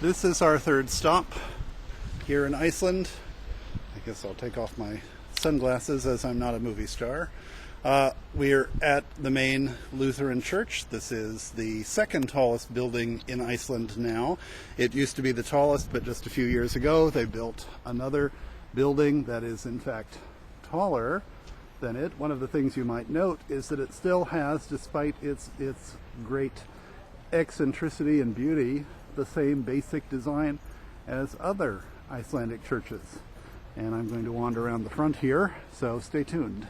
This is our third stop here in Iceland. I guess I'll take off my sunglasses as I'm not a movie star. We're at the main Lutheran church. This is the second tallest building in Iceland now. It used to be the tallest, but just a few years ago they built another building that is in fact taller than it. One of the things you might note is that it still has, despite its great eccentricity and beauty, the same basic design as other Icelandic churches. And I'm going to wander around the front here, so stay tuned.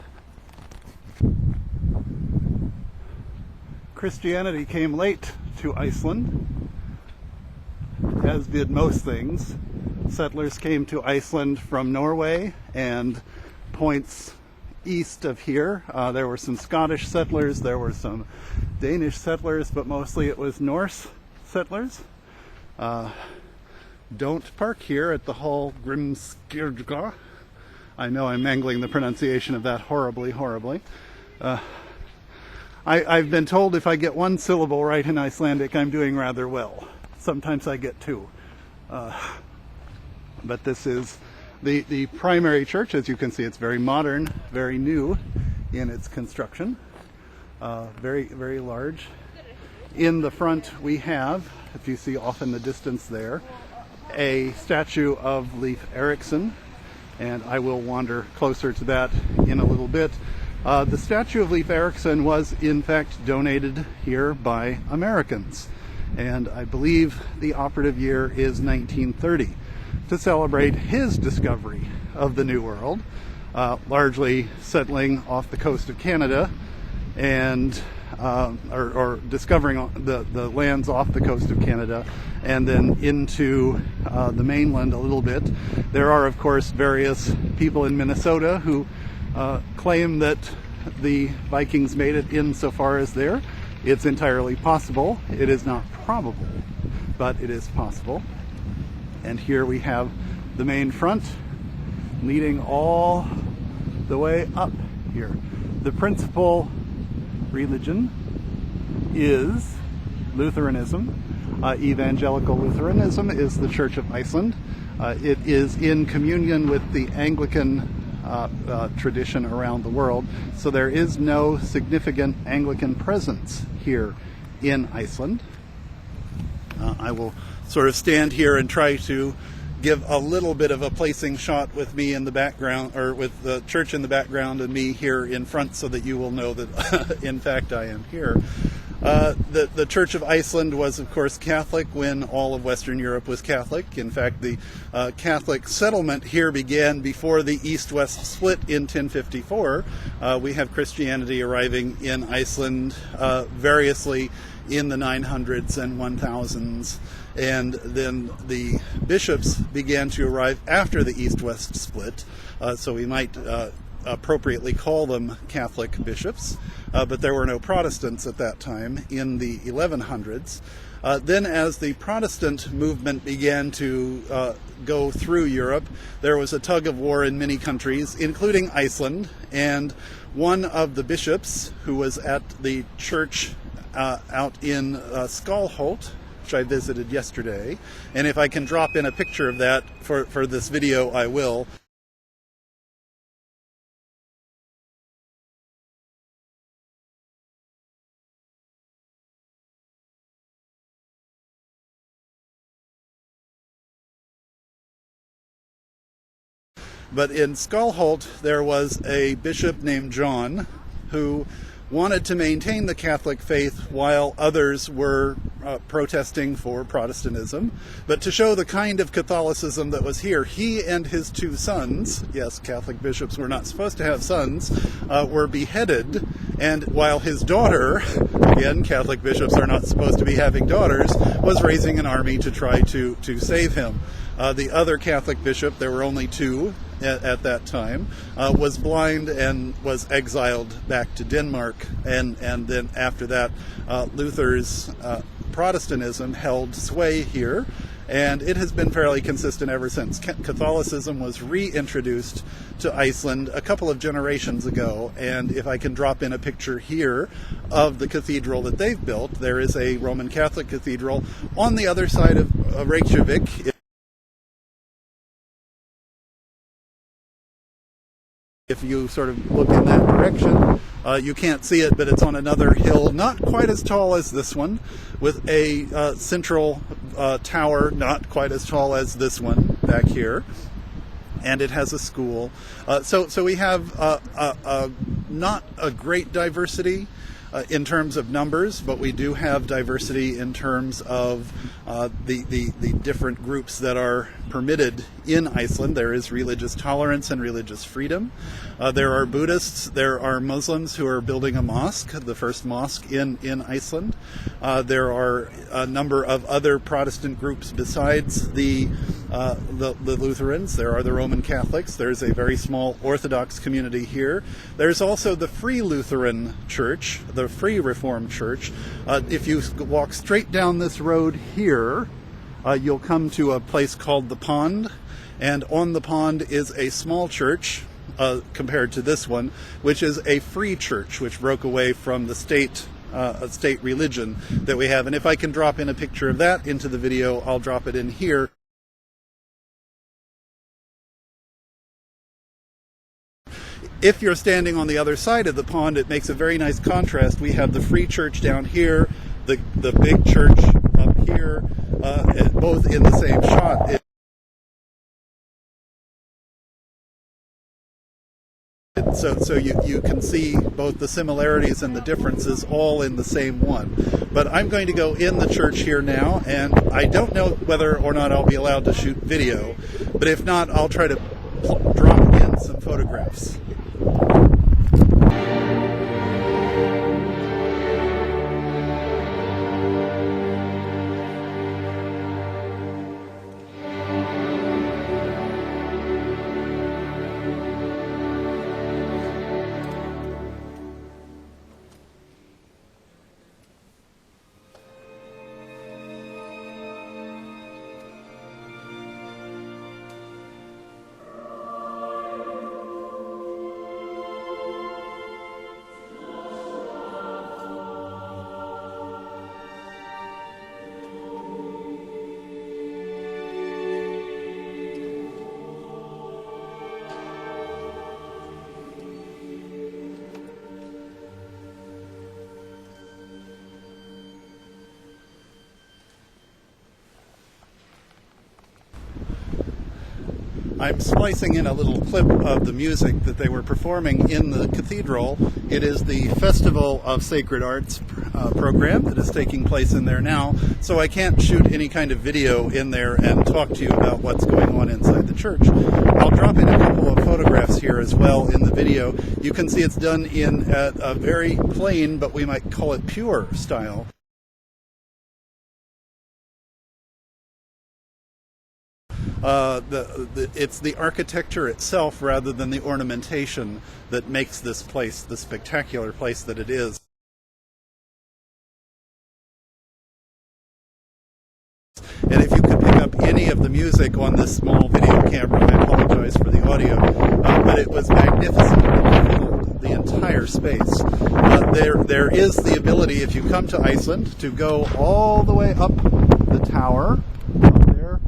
Christianity came late to Iceland, as did most things. Settlers came to Iceland from Norway and points east of here. There were some Scottish settlers, there were some Danish settlers, but mostly it was Norse settlers. Don't park here at the Hall Grimskirkja. I know I'm mangling the pronunciation of that horribly. I've been told if I get one syllable right in Icelandic, I'm doing rather well. Sometimes I get two. But this is the primary church. As you can see, it's very modern, very new in its construction. Very large. In the front we have, if you see off in the distance there, a statue of Leif Erikson, and I will wander closer to that in a little bit. The statue of Leif Erikson was in fact donated here by Americans, and I believe the operative year is 1930, to celebrate his discovery of the New World, largely settling off the coast of Canada and or discovering the lands off the coast of Canada and then into the mainland a little bit. There are, of course, various people in Minnesota who claim that the Vikings made it in so far as there. It's entirely possible. It is not probable, but it is possible. And here we have the main front leading all the way up here. The principal religion is Lutheranism. Evangelical Lutheranism is the Church of Iceland. It is in communion with the Anglican tradition around the world, so there is no significant Anglican presence here in Iceland. I will sort of stand here and try to give a little bit of a placing shot with me in the background, or with the church in the background and me here in front, so that you will know that in fact I am here. The Church of Iceland was, of course, Catholic when all of Western Europe was Catholic. In fact, the Catholic settlement here began before the East-West split in 1054. We have Christianity arriving in Iceland variously in the 900s and 1000s, and then the bishops began to arrive after the East-West split, so we might appropriately call them Catholic bishops, but there were no Protestants at that time in the 1100s. Then as the Protestant movement began to go through Europe, there was a tug of war in many countries, including Iceland, and one of the bishops who was at the church out in Skalholt, which I visited yesterday, and if I can drop in a picture of that for this video, I will. But in Skalholt, there was a bishop named John who wanted to maintain the Catholic faith while others were protesting for Protestantism. But to show the kind of Catholicism that was here, he and his two sons, yes, Catholic bishops were not supposed to have sons, were beheaded. And while his daughter, again, Catholic bishops are not supposed to be having daughters, was raising an army to try to save him. The other Catholic bishop, there were only two at that time, was blind and was exiled back to Denmark. And then after that, Luther's Protestantism held sway here. and it has been fairly consistent ever since. Catholicism was reintroduced to Iceland a couple of generations ago, and if I can drop in a picture here of the cathedral that they've built, there is a Roman Catholic cathedral on the other side of Reykjavik. If you sort of look in that direction, you can't see it, but it's on another hill, not quite as tall as this one, with a central tower, not quite as tall as this one back here. And it has a school. So we have not a great diversity in terms of numbers, but we do have diversity in terms of the different groups that are permitted in Iceland. There is religious tolerance and religious freedom. There are Buddhists, there are Muslims who are building a mosque, the first mosque in Iceland. There are a number of other Protestant groups besides the Lutherans. There are the Roman Catholics. There's a very small Orthodox community here. There's also the Free Lutheran Church, the Free Reformed Church. If you walk straight down this road here, you'll come to a place called the Pond, and on the pond is a small church compared to this one, which is a free church, which broke away from the state religion that we have. And if I can drop in a picture of that into the video, I'll drop it in here. If you're standing on the other side of the pond, it makes a very nice contrast. We have the free church down here, the big church up here, both in the same shot. So you can see both the similarities and the differences all in the same one. But I'm going to go in the church here now, and I don't know whether or not I'll be allowed to shoot video, but if not, I'll try to drop in some photographs. I'm splicing in a little clip of the music that they were performing in the cathedral. It is the Festival of Sacred Arts program that is taking place in there now, so I can't shoot any kind of video in there and talk to you about what's going on inside the church. I'll drop in a couple of photographs here as well in the video. You can see it's done in a very plain, but we might call it pure style. It's the architecture itself rather than the ornamentation that makes this place the spectacular place that it is. And if you could pick up any of the music on this small video camera, I apologize for the audio, but it was magnificent. It filled the entire space. There is the ability, if you come to Iceland, to go all the way up the tower, up there,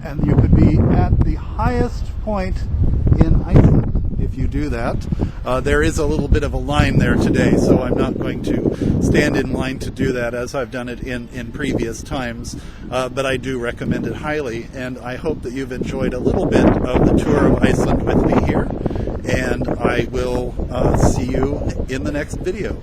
and you could be at the highest point in Iceland if you do that. There is a little bit of a line there today, so I'm not going to stand in line to do that as I've done it in previous times, but I do recommend it highly, and I hope that you've enjoyed a little bit of the tour of Iceland with me here, and I will see you in the next video.